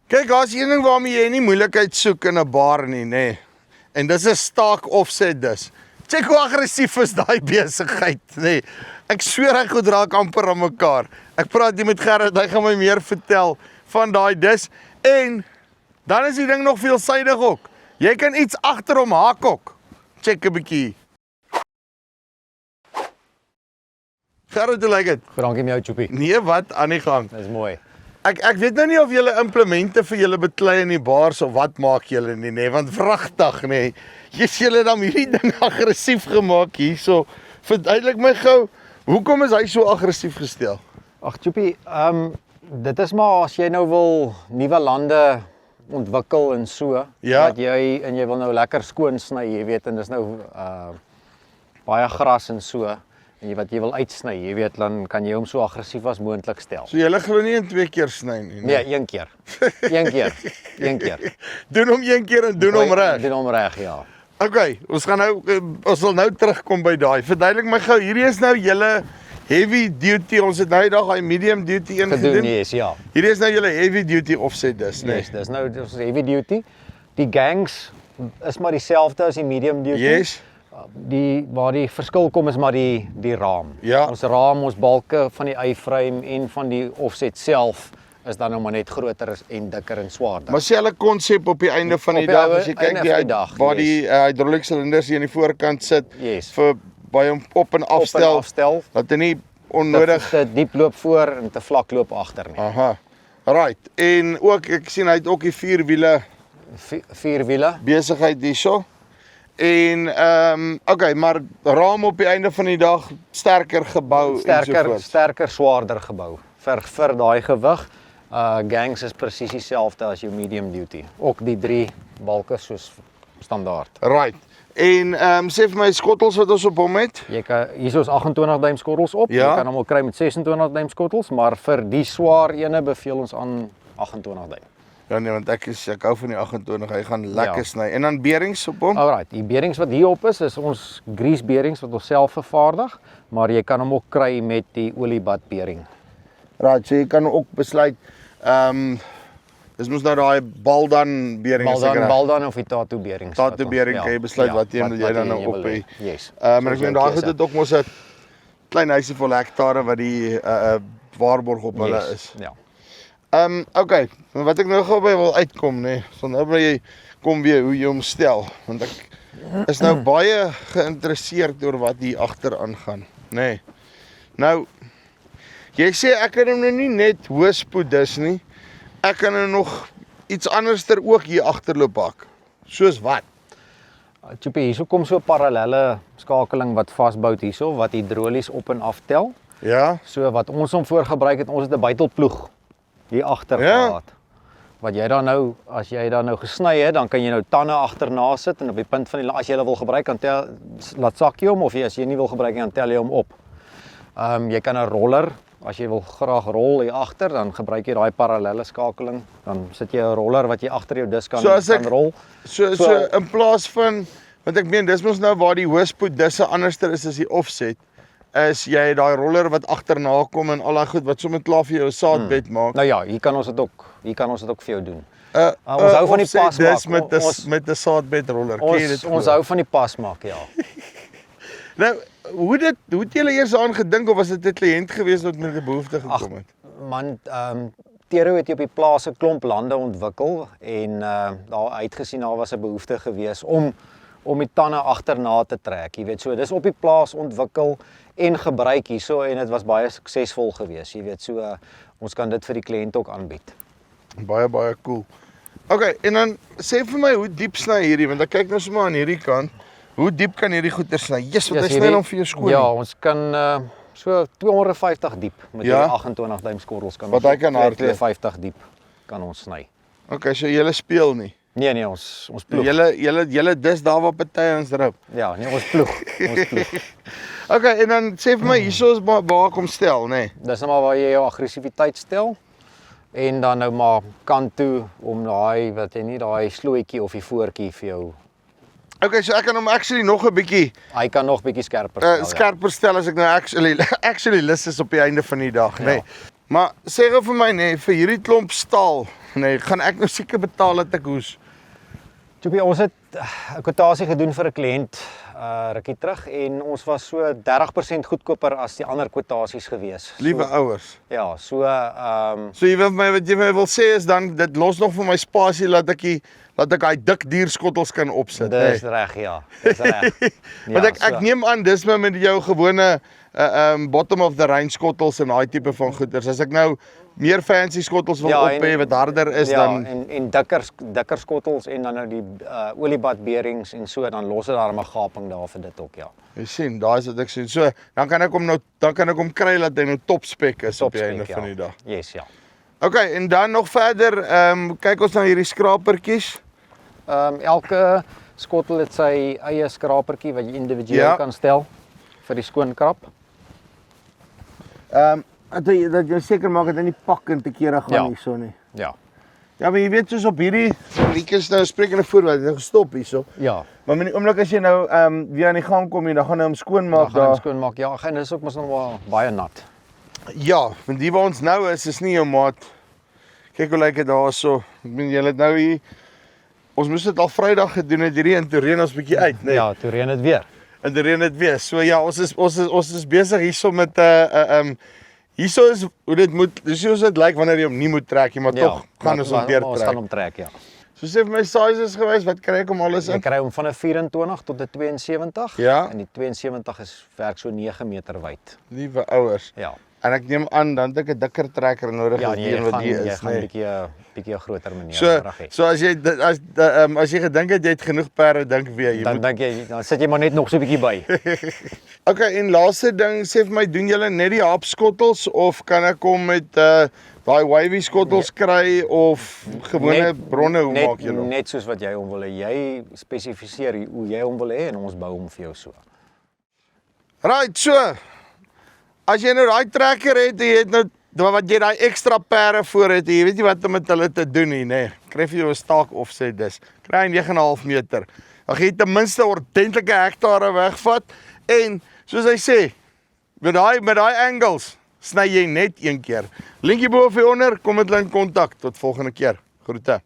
Kyk, daar's een ding waarmee jy nie moeilikheid soek in 'n bar nie, nê. En dis 'n staak offset dus. Check hoe aggressief is daai besigheid, nê. Ek sweer ek goed raak amper aan mekaar. Ek praat hier met Gerrit, hy gaan my meer vertel van daai dis. En dan is die ding nog veelsidig ook. Jy kan iets agter hom haak ook. Check 'n bietjie. Gerrit, hoe lyk dit? Goed, dankie met jou, Choopie. Nee, wat aan die gang? Dis mooi. Ek weet nou nie of julle implemente vir julle beklei in die bars of wat maak julle nie, nê, want vragtig, nê. Julle dan hierdie ding aggressief gemaak hierso. Verduidelik my gou, hoekom is hy so aggressief gestel? Ag, Choopie, dit is maar as jy nou wil nuwe lande ontwikkel en so, Ja. dat jy wil nou lekker skoon sny, jy weet, en dis nou baie gras en so. En wat jy wil uitsny, jy weet, dan kan jy hom so aggressief as moontlik stel. So julle glo nie in 2 keer sny nie. Nee, een keer. Een keer. Doen hom 1 keer en doen hom reg. Doen hom reg, ja. Okay, ons sal nou terugkom by daai. Verduidelik my gou, hierdie is nou julle heavy duty, ons het nou die dag daai medium duty ingedoen. Yes, ja. Hierdie is nou julle heavy duty offset dus, né? Yes, dis nou dis heavy duty. Die gangs is maar dieselfde as die medium duty. Yes. Waar die verskil kom is maar die raam. Ja. Ons raam, ons balke van die A-frame en van die offset self is dan nou maar net groter en dikker en swaarder. Maar selfe konsep op die einde van die dag, as jy kyk waar die hydraulic silinders hier aan die voorkant sit, Yes. vir by hom op en afstel, dat hy nie onnodig te diep loop voor en te vlak loop agter nie. Aha. Right. En ook ek sien hy het ook die 4 wiele Vier wiele. besigheid hierso. En okay, maar raam op die einde van die dag sterker gebou Sterker, swaarder gebou vir daai gewig. Gangs is presies dieselfde as jou medium duty. Ook die 3 balke soos standaard. Right. En sê vir my skottels wat ons op hom het? Jy kan hierso is 28 duim skottels op. Ja. Jy kan hom ook kry met 26 duim skottels, maar vir die swaar ene beveel ons aan 28 duim. Ja nee, want ek hou van die 28, hy gaan lekker sny. En dan beerings op hom? Alright, die beerings wat hier op is ons grease beerings wat ons self vervaardig, maar jy kan hom ook kry met die oliebad beering. Right, so jy kan ook besluit dis mos nou daai Baldan beerings Baldan of die Tattoo beerings. Tattoo beering kan jy besluit wat jy dan nou op hê. Yes. Maar ek meen daar het dit ook mos 'n klein huisie vol hektare wat die waarborg op hulle is. Ja. Okay, wat ek nou gou by wil uitkom nê, so nou by jy kom weer hoe jy hom stel, want ek is nou baie geïnteresseerd oor wat hier agter aangaan, nê. Nou jy sê ek kan hom nou nie net hoëspoed dis nie. Ek kan nou nog iets anderster ook hier agterloop hak. Soos wat? Choopie, hierso kom so 'n parallelle skakeling wat vasbou hierso wat hidrolies op en af tel. Ja. So wat ons hom voor gebruik het, ons het 'n buitelploeg hier agter gehad. Wat jy dan nou, as jy dan nou gesny het, dan kan jy nou tande agterna sit en op die punt van die as jy hulle wil gebruik, dan laat sak jy hom of as jy nie wil gebruik nie, dan tel jy hom op. Jy kan 'n roller, as jy wil graag rol hier agter, dan gebruik jy daai parallelle skakeling. Dan sit jy 'n roller wat jy agter jou dis kan rol. So in plaas van, want ek meen dis mos nou waar die hoëspoed disse anderster is as die offset, is jy daai roller wat agterna kom en al daai goed wat sommer klaar vir jou 'n saadbed maak. Nou ja, hier kan ons dit ook vir jou doen. Ons hou van die pas maak. Met 'n saadbed roller. Ons hou van die pas maak, ja. Nou, hoe het julle eers aan gedink of was dit 'n kliënt gewees wat met 'n behoefte gekom het? Man, Tero het hier op die plaas 'n klomp lande ontwikkel en daar uitgesien daar was 'n behoefte gewees om die tande agterna te trek. Jy weet so, dis op die plaas ontwikkel en gebruik hierso en dit was baie suksesvol geweest. Jy weet so, ons kan dit vir die kliënt ook aanbied. Baie cool. Okay, en dan sê vir my hoe diep sny hierdie, want ek kyk nou sommer aan hierdie kant. Hoe diep kan hierdie goeie sny? Yes, wat hy sny hom vir jou skoon. Ja, ons kan so 250 diep met die 28 duim skottels kan wat hy kan hardloop. 250 diep kan ons sny. Okay, so julle speel nie. Nee, ons ploeg. Julle dis daar waar party ons roep. Ja, nee, ons ploeg. Okay, en dan sê vir my hierso is waar kom stel, nê? Nee. Dis nou maar waar jy jou aggressiwiteit stel. En dan nou maar kant toe om daai slooitjie of die voetjie vir jou. Okay, so ek kan hom actually nog 'n bietjie. Hy kan nog bietjie skerper stel. Skerper stel as ek nou actually lus is op die einde van die dag, nê. Nee. Maar sê gou vir my nee, vir hierdie klomp staal, nee, gaan ek nou seker betaal dat ek hoes. Tjopie, ons het 'n kwotasie gedoen vir 'n kliënt rukkie terug en ons was so 30% goedkoper as die ander kwotasies gewees. Liewe ouers. Ja, so So jy wil my wat jy my wil sê is dan dit los nog vir my spasie laat ek daai dik dierskottels kan opsit, dis reg, ja. Dis reg. Want ek neem aan dis maar met jou gewone bottom of the range skottels en daai tipe van goeders. As ek nou meer fancy skottels wil ophê wat harder is dan en dikker skottels en dan nou die oliebad bearings en so dan los dit daar 'n gaping daar vir dit ook, ja. Jy sien, daai is wat ek sien. So, dan kan ek hom kry dat hy nou topspek is op die einde van die dag. Yes, ja. Okay, en dan nog verder, kyk ons na hierdie skrapertjies. Elke skottel het sy eie skrapertjie wat jy individueel kan stel vir die skoon krap. Dat jy seker maak dat hy nie pak en te kere gaan hierso nie. Ja. Ja, maar jy weet soos op hierdie is nou 'n sprekende voorbeeld, hy het gestop hierso. Ja. Maar in die oomblik as jy nou weer aan die gang kom en dan gaan hy hom skoonmaak daar. Skoonmaak. Ja, en dis ook mos nog wel baie nat. Ja, want die waar ons nou is nie jou maat. Kyk hoe lyk dit daarso. Ek bedoel jy het nou hier ons moes dit al Vrydag gedoen het hierdie en toe reën ons bietjie uit, né? Ja, toe reën dit weer. En toe reën dit weer. So ja, ons is besig hierso met hierso is hoe dit moet, dis hoe dit lyk wanneer jy hom nie moet trek nie, maar tog gaan ons hom deur trek. Ons gaan hom trek, ja. So sê vir my sizes gewys, wat kry ek om alles in? Ek kry hom van 'n 24 tot 'n 72. Ja. En die 72 is werk so 9 meter wyd. Liewe ouers. Ja. En ek neem aan dan het ek 'n dikker trekker nodig as die een wat hier is, jy gaan 'n bietjie 'n groter manier hê. So as jy gedink het jy het genoeg perde, dink weer jy dan dink jy dan sit jy maar net nog so 'n bietjie by. Okay, en laaste ding, sê vir my, doen julle net die hapskottels of kan ek hom met daai wavy skottels kry of gewone bronne, hoe maak julle hom? Net soos wat jy hom wil hê. Jy spesifiseer hoe jy hom wil hê en ons bou hom vir jou so. Right, so. As jy nou daai trekker het, jy het nou wat jy daai ekstra perde voor het, jy weet nie wat om met hulle te doen nie, nê. Kry vir jou 'n staak offset dis. Kry 'n 9,5 meter. Dan gaan jy ten minste ordentlike hektare wegvat en soos hy sê, met daai angles sny jy net een keer. Linkie bo of onder, kom met hulle in kontak. Tot volgende keer. Groete.